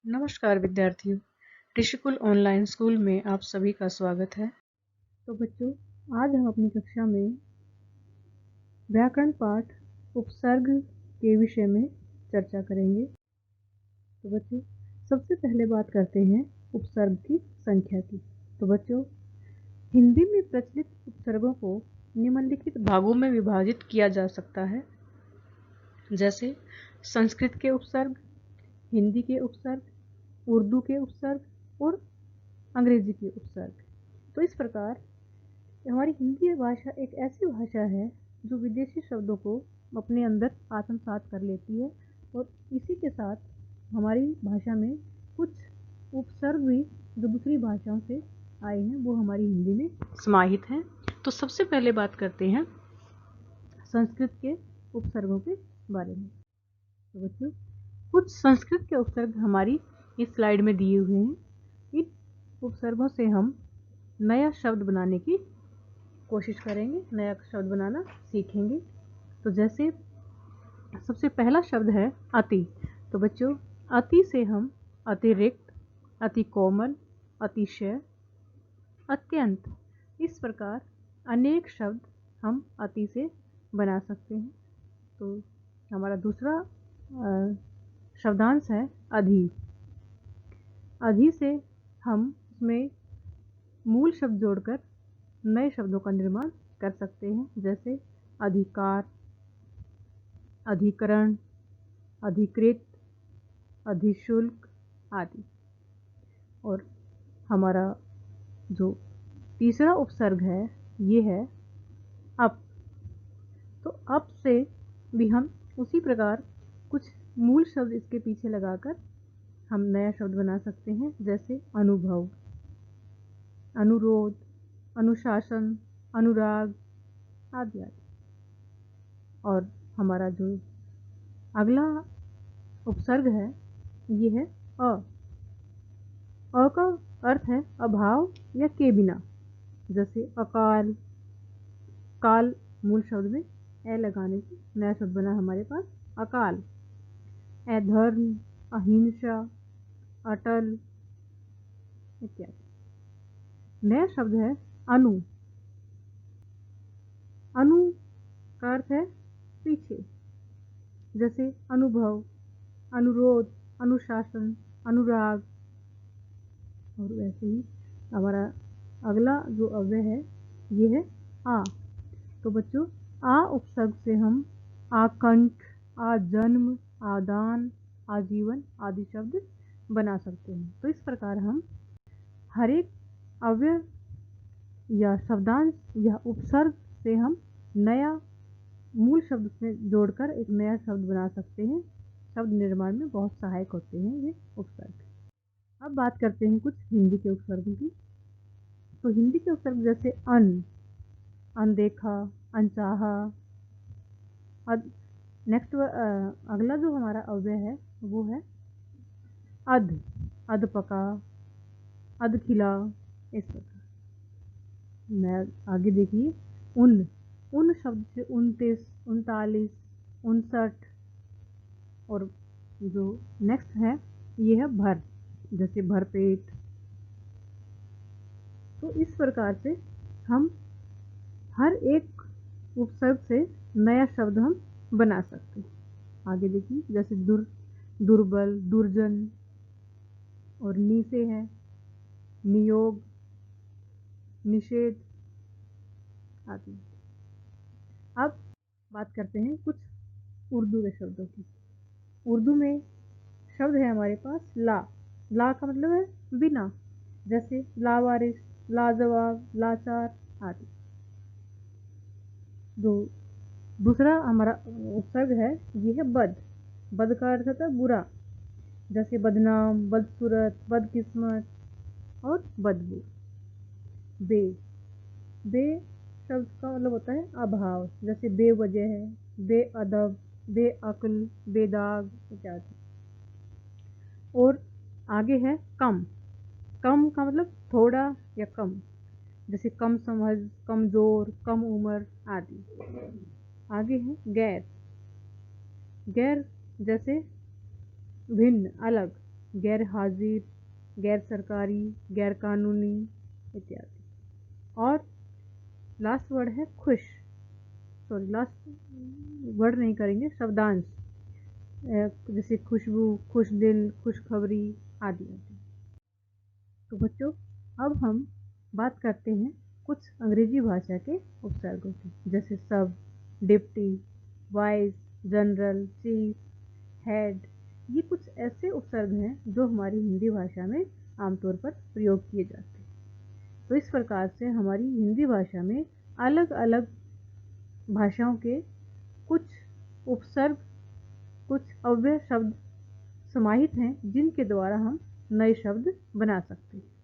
नमस्कार विद्यार्थियों, Rishikul online school में आप सभी का स्वागत है। तो बच्चों, आज हम अपनी कक्षा में व्याकरण पाठ उपसर्ग के विषय में चर्चा करेंगे। तो बच्चों, सबसे पहले बात करते हैं उपसर्ग की संख्या की। तो बच्चों, हिंदी में प्रचलित उपसर्गों को निम्नलिखित भागों में विभाजित किया जा सकता है, जैसे संस्कृत के उपसर्ग, हिंदी के उपसर्ग, उर्दू के उपसर्ग और अंग्रेजी के उपसर्ग। तो इस प्रकार हमारी हिंदी भाषा एक ऐसी भाषा है जो विदेशी शब्दों को अपने अंदर आत्मसात कर लेती है, और इसी के साथ हमारी भाषा में कुछ उपसर्ग भी जो दूसरी भाषाओं से आए हैं वो हमारी हिंदी में समाहित हैं। तो सबसे पहले बात करते हैं संस्कृत के उपसर्गों के बारे में। तो बच्चों, कुछ संस्कृत के उपसर्ग हमारी इस स्लाइड में दिए हुए हैं। इन उपसर्गों से हम नया शब्द बनाने की कोशिश करेंगे, नया शब्द बनाना सीखेंगे। तो जैसे सबसे पहला शब्द है अति। तो बच्चों, अति से हम अतिरिक्त, अति कोमल, अतिशय, अत्यंत, इस प्रकार अनेक शब्द हम अति से बना सकते हैं। तो हमारा दूसरा शब्दांश है अधि। अधि से हम उसमें मूल शब्द जोड़कर नए शब्दों का निर्माण कर सकते हैं, जैसे अधिकार, अधिकरण, अधिकृत, अधिशुल्क आदि। और हमारा जो तीसरा उपसर्ग है ये है अप। तो अप से भी हम उसी प्रकार कुछ मूल शब्द इसके पीछे लगाकर हम नया शब्द बना सकते हैं, जैसे अनुभव, अनुरोध, अनुशासन, अनुराग आदि आदि। और हमारा जो अगला उपसर्ग है ये है अ। अ का अर्थ है अभाव या के बिना, जैसे अकाल, काल मूल शब्द में ए लगाने से नया शब्द बना हमारे पास अकाल। अधर्म, अहिंसा, अटल इत्यादि। नया शब्द है अनु। अनु का अर्थ है पीछे, जैसे अनुभव, अनुरोध, अनुशासन, अनुराग। और वैसे ही हमारा अगला जो अव्यय है ये है आ। तो बच्चों, आ उपसर्ग से हम आकंठ, आजन्म, आदान, आजीवन आदि शब्द बना सकते हैं। तो इस प्रकार हम हर एक अव्यय या शब्दांश या उपसर्ग से हम नया मूल शब्द से जोड़कर एक नया शब्द बना सकते हैं। शब्द निर्माण में बहुत सहायक होते हैं ये उपसर्ग। अब बात करते हैं कुछ हिंदी के उपसर्गों की। तो हिंदी के उपसर्ग जैसे अनदेखा, अनचाहा। नेक्स्ट अगला जो हमारा अव्यय है वो है अध, अधपका, अधखिला, इस प्रकार। मैं आगे देखिए उन शब्द से 29, 39, 59। और जो नेक्स्ट है ये है भर, जैसे भरपेट। तो इस प्रकार से हम हर एक उपसर्ग से नया शब्द हम बना सकते हैं। आगे देखिए, जैसे दुर्बल, दुर्जन। और नी से है नियोग, निषेध आदि। अब बात करते हैं कुछ उर्दू के शब्दों की। उर्दू में शब्द है हमारे पास ला। ला का मतलब है बिना, जैसे लावारिस, लाजवाब, लाचार आदि। जो दूसरा हमारा उपसर्ग है ये है बद। बद का अर्थ होता है बुरा, जैसे बदनाम, बदसूरत, बदकिस्मत और बदबू। बे शब्द का मतलब होता है अभाव, जैसे बेवजह है, बेअदब, बेअक्ल, बेदाग इत्यादि। और आगे है कम का मतलब थोड़ा या कम, जैसे कम समझ, कमजोर, कम उम्र आदि। आगे है गैर, जैसे भिन्न, अलग, गैर हाजिर, गैर सरकारी, गैर कानूनी इत्यादि। और लास्ट वर्ड है खुश, सॉरी लास्ट वर्ड नहीं करेंगे, शब्दांश, जैसे खुशबू, खुश दिल, खुशखबरी आदि आदि। तो बच्चों अब हम बात करते हैं कुछ अंग्रेजी भाषा के उपसर्गों की, जैसे सब, deputy, vice, general, chief, head. ये कुछ ऐसे उपसर्ग हैं जो हमारी हिंदी भाषा में आमतौर पर प्रयोग किए जाते हैं। तो इस प्रकार से हमारी हिंदी भाषा में अलग अलग भाषाओं के कुछ उपसर्ग, कुछ अव्यय शब्द समाहित हैं जिनके द्वारा हम नए शब्द बना सकते हैं।